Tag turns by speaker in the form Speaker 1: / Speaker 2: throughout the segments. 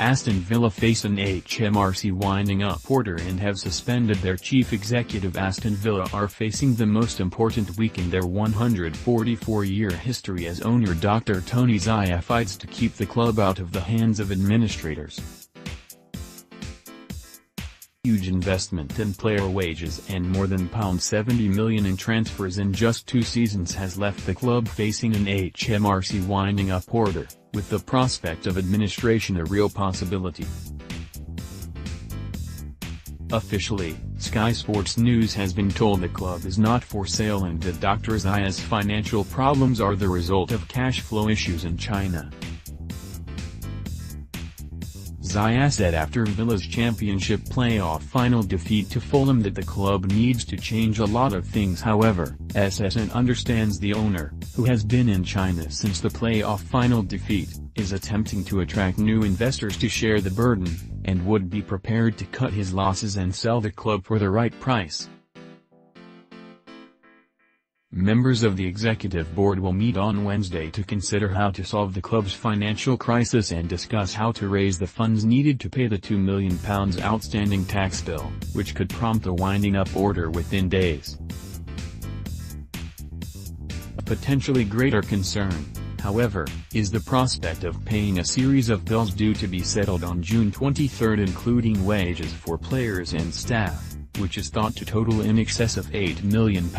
Speaker 1: Aston Villa face an HMRC winding-up order and have suspended their chief executive. Aston Villa are facing the most important week in their 144-year history as owner Dr. Tony Zaya fights to keep the club out of the hands of administrators. Huge investment in player wages and more than £70 million in transfers in just 2 seasons has left the club facing an HMRC winding-up order, with the prospect of administration a real possibility. Officially, Sky Sports News has been told the club is not for sale and that Dr. Zaya's financial problems are the result of cash flow issues in China. Zaya said after Villa's championship playoff final defeat to Fulham that the club needs to change a lot of things. However, SSN understands the owner, who has been in China since the playoff final defeat, is attempting to attract new investors to share the burden, and would be prepared to cut his losses and sell the club for the right price. Members of the executive board will meet on Wednesday to consider how to solve the club's financial crisis and discuss how to raise the funds needed to pay the £2 million outstanding tax bill, which could prompt a winding-up order within days. A potentially greater concern, however, is the prospect of paying a series of bills due to be settled on June 23, including wages for players and staff, which is thought to total in excess of £8 million.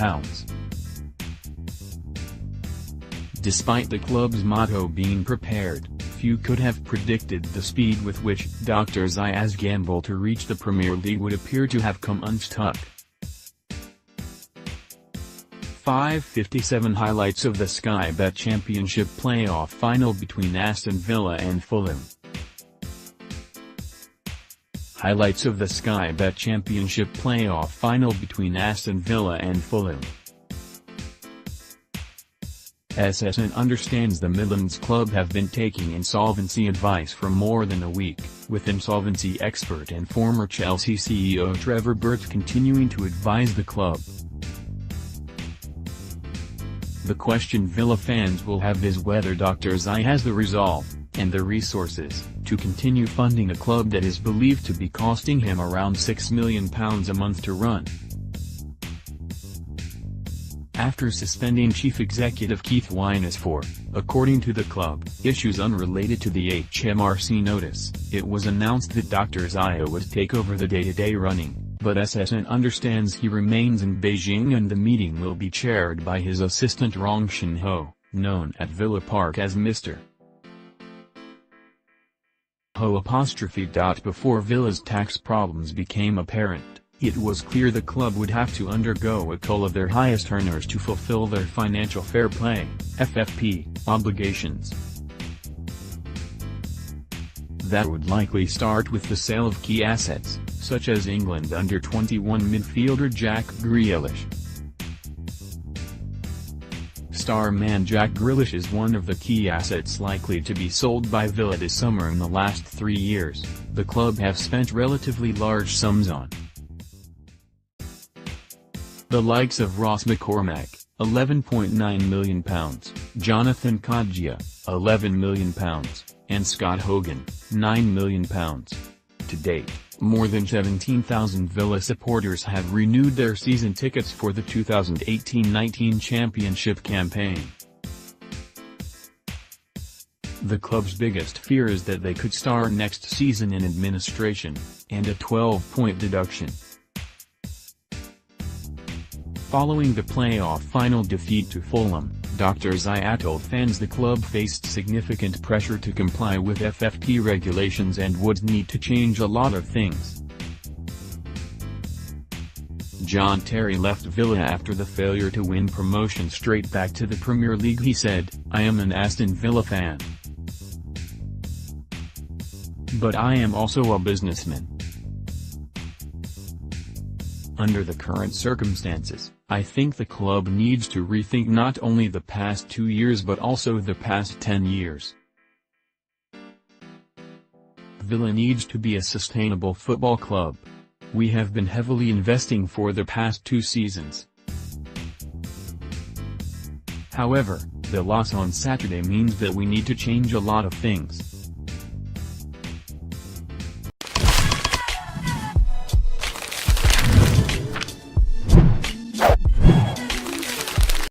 Speaker 1: Despite the club's motto being prepared, few could have predicted the speed with which Dr. Zaya's gamble to reach the Premier League would appear to have come unstuck. 5:57 Highlights of the Sky Bet Championship playoff final between Aston Villa and Fulham. Highlights of the Sky Bet Championship playoff final between Aston Villa and Fulham. SSN understands the Midlands club have been taking insolvency advice for more than a week, with insolvency expert and former Chelsea CEO Trevor Burt continuing to advise the club. The question Villa fans will have is whether Dr. Zaya has the resolve, and the resources, to continue funding a club that is believed to be costing him around £6 million a month to run. After suspending chief executive Keith Wyness for, according to the club, issues unrelated to the HMRC notice, it was announced that Dr. Zaya would take over the day-to-day running, but SSN understands he remains in Beijing and the meeting will be chaired by his assistant Rong Shin-ho, known at Villa Park as Mr. Ho'. Before Villa's tax problems became apparent, it was clear the club would have to undergo a cull of their highest earners to fulfill their financial fair play (FFP) obligations. That would likely start with the sale of key assets, such as England under-21 midfielder Jack Grealish. Star man Jack Grealish is one of the key assets likely to be sold by Villa this summer. In the last 3 years, the club have spent relatively large sums on the likes of Ross McCormack, £11.9 million, Jonathan Kodjia, £11 million, and Scott Hogan, £9 million. To date, more than 17,000 Villa supporters have renewed their season tickets for the 2018-19 championship campaign. The club's biggest fear is that they could start next season in administration, and a 12-point deduction. Following the playoff final defeat to Fulham, Dr. Zaya told fans the club faced significant pressure to comply with FFP regulations and would need to change a lot of things. John Terry left Villa after the failure to win promotion straight back to the Premier League. He said, "I am an Aston Villa fan. But I am also a businessman. Under the current circumstances, I think the club needs to rethink not only the past 2 years but also the past 10 years. Villa needs to be a sustainable football club. We have been heavily investing for the past 2 seasons. However, the loss on Saturday means that we need to change a lot of things."